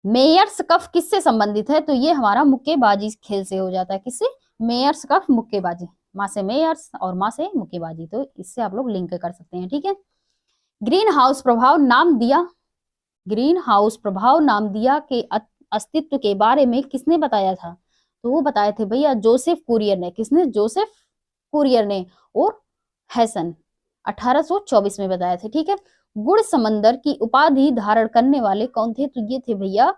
मेयर्स कप किससे संबंधित है? तो ये हमारा मुक्केबाजी खेल से हो जाता है। किससे? मेयर्स कप मुक्केबाजी। माँ से मेयर्स और माँ से मुक्केबाजी, तो इससे आप लोग लिंक कर सकते हैं। ठीक है। ग्रीन हाउस प्रभाव नाम दिया के अस्तित्व के बारे में किसने बताया था? तो वो बताए थे भैया जोसेफ कुरियर ने। किसने? जोसेफ कुरियर ने और हैसन 1824 में बताए थे। ठीक है। गुड़ समंदर की उपाधि धारण करने वाले कौन थे? तो ये थे भैया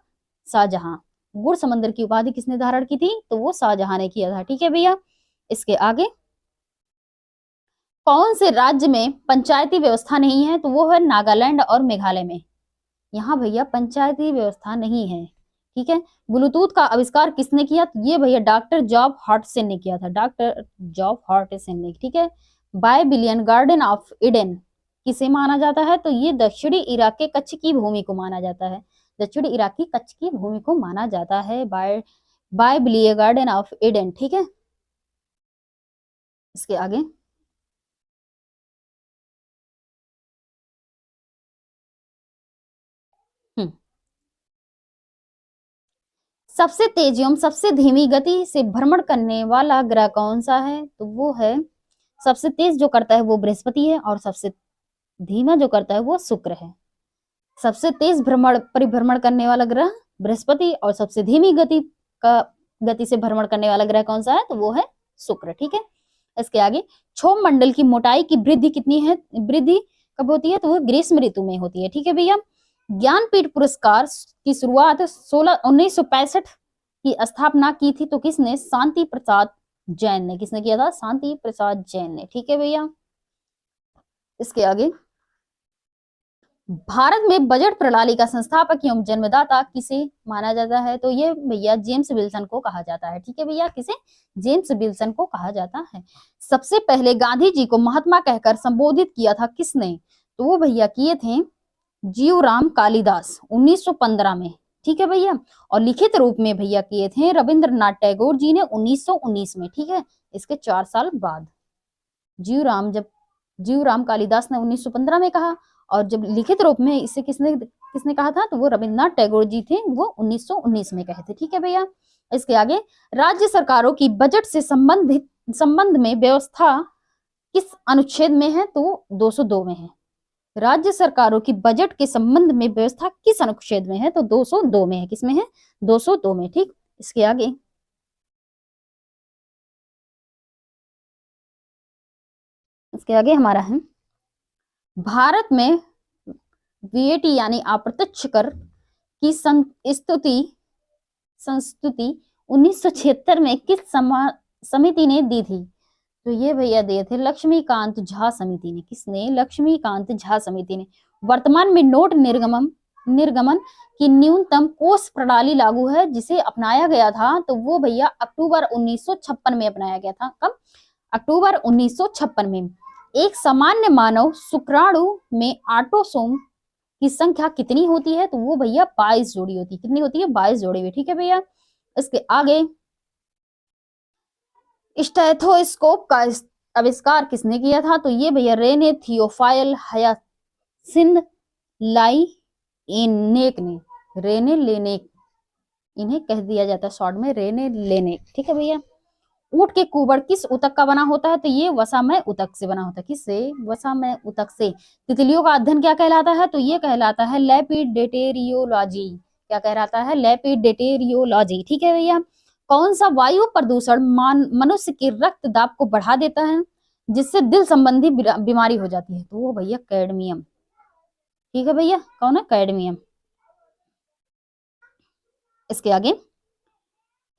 शाहजहां। गुड़ समंदर की उपाधि किसने धारण की थी? तो वो शाहजहां ने किया था। ठीक है भैया। इसके आगे, कौन से राज्य में पंचायती व्यवस्था नहीं है? तो वो है नागालैंड और मेघालय में। यहाँ भैया पंचायती व्यवस्था नहीं है, ठीक है। ब्लूटूथ का आविष्कार किसने किया? तो ये भैया डॉक्टर जॉब हॉटसन ने किया था, डॉक्टर जॉब हॉटसन ने, ठीक है। बाइबिलियन गार्डन ऑफ ईडन किसे माना जाता है? तो ये दक्षिणी इराक के कच्छ की भूमि को माना जाता है, दक्षिणी इराक की कच्छ की भूमि को माना जाता है बाइबिलियन गार्डन ऑफ ईडन, ठीक है। इसके आगे हम्म सबसे तेज एवं सबसे धीमी गति से भ्रमण करने वाला ग्रह कौन सा है? तो वो है, सबसे तेज जो करता है वो बृहस्पति है, और सबसे धीमा जो करता है वो शुक्र है। सबसे तेज भ्रमण परिभ्रमण करने वाला ग्रह बृहस्पति, और सबसे धीमी गति से भ्रमण करने वाला ग्रह कौन सा है? तो वो है शुक्र, ठीक है। इसके आगे क्षोभ मंडल की मोटाई की वृद्धि कितनी है? वृद्धि कब होती है? तो वो ग्रीष्म ऋतु में होती है, ठीक है भैया। ज्ञानपीठ पुरस्कार की शुरुआत 1965 की स्थापना की थी, तो किसने? शांति प्रसाद जैन ने। किसने किया था? शांति प्रसाद जैन ने, ठीक है भैया। इसके आगे भारत में बजट प्रणाली का संस्थापक एवं जन्मदाता किसे माना जाता है? तो ये भैया जेम्स विल्सन को कहा जाता है, ठीक है भैया। किसे? जेम्स विल्सन को कहा जाता है। सबसे पहले गांधी जी को महात्मा कहकर संबोधित किया था किसने? तो वो भैया किए थे जीवराम कालिदास 1915 में, ठीक है भैया। और लिखित रूप में भैया किए थे रविंद्रनाथ टैगोर जी ने 1919 में, ठीक है। इसके 4 साल बाद जीवराम कालिदास ने 1915 में कहा, और जब लिखित रूप में इसे किसने किसने कहा था? तो वो रविंद्रनाथ टैगोर जी थे, वो 1919 में कहे थे, ठीक है भैया। इसके आगे राज्य सरकारों की बजट से संबंध में व्यवस्था किस अनुच्छेद में है? तो 202 में है। राज्य सरकारों की बजट के संबंध में व्यवस्था किस अनुच्छेद में है? तो 202 में है। किसमें है? 202 में, ठीक। इसके आगे हमारा है भारत में वीएटी यानी अप्रत्यक्ष कर की संस्तुति 1976 में किस समिति ने दी थी? तो ये भैया दिए थे लक्ष्मीकांत झा समिति ने। किसने? लक्ष्मीकांत झा समिति ने। वर्तमान में नोट निर्गमन की न्यूनतम कोष प्रणाली लागू है, जिसे अपनाया गया था, तो वो भैया अक्टूबर 1956 में अपनाया गया था। कब? अक्टूबर 1956 में। एक सामान्य मानव शुक्राणु में ऑटोसोम की संख्या कितनी होती है? तो वो भैया 22 जोड़ी होती है। कितनी होती है? 22 जोड़ी में, ठीक है भैया। इसके आगे स्टेथोस्कोप का आविष्कार किसने किया था? तो ये भैया रेने थियोफाइल हयासिन्थ लाइनेक ने। रेने लेनेक इन्हें कह दिया जाता है शॉर्ट में, रेने लेनेक, ठीक है भैया। ऊंट के कुबड़ किस ऊतक का बना होता है? तो ये वसामय ऊतक से बना होता है। किससे? वसामय ऊतक से। तितलियों का अध्ययन क्या कहलाता है? तो ये कहलाता है लेपिडेटेरियोलॉजी। क्या कहलाता है? लेपिडेटेरियोलॉजी, ठीक है भैया। कौन सा वायु प्रदूषण मनुष्य के रक्त दाब को बढ़ा देता है, जिससे दिल संबंधी बीमारी हो जाती है? तो वो भैया कैडमियम, ठीक है भैया। कौन है? कैडमियम। इसके आगे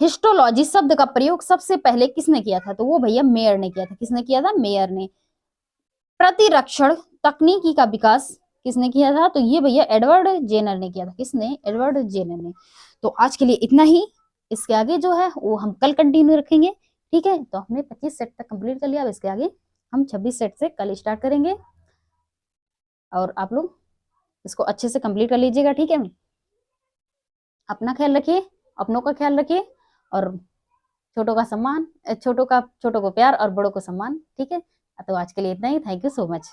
हिस्टोलॉजी शब्द का प्रयोग सबसे पहले किसने किया था? तो वो भैया मेयर ने किया था। किसने किया था? मेयर ने। प्रतिरक्षण तकनीकी का विकास किसने किया था? तो ये भैया एडवर्ड जेनर ने किया था। किसने? एडवर्ड जेनर ने। तो आज के लिए इतना ही। इसके आगे जो है वो हम कल कंटिन्यू रखेंगे, ठीक है। तो हमने 25 सेट तक कंप्लीट कर लिया। अब इसके आगे हम 26 सेट से कल स्टार्ट करेंगे, और आप लोग इसको अच्छे से कंप्लीट कर लीजिएगा, ठीक है। अपना ख्याल रखिए, अपनों का ख्याल रखिए, और छोटों का सम्मान, छोटों को प्यार और बड़ों को सम्मान, ठीक है। तो आज के लिए इतना ही। Thank you so much.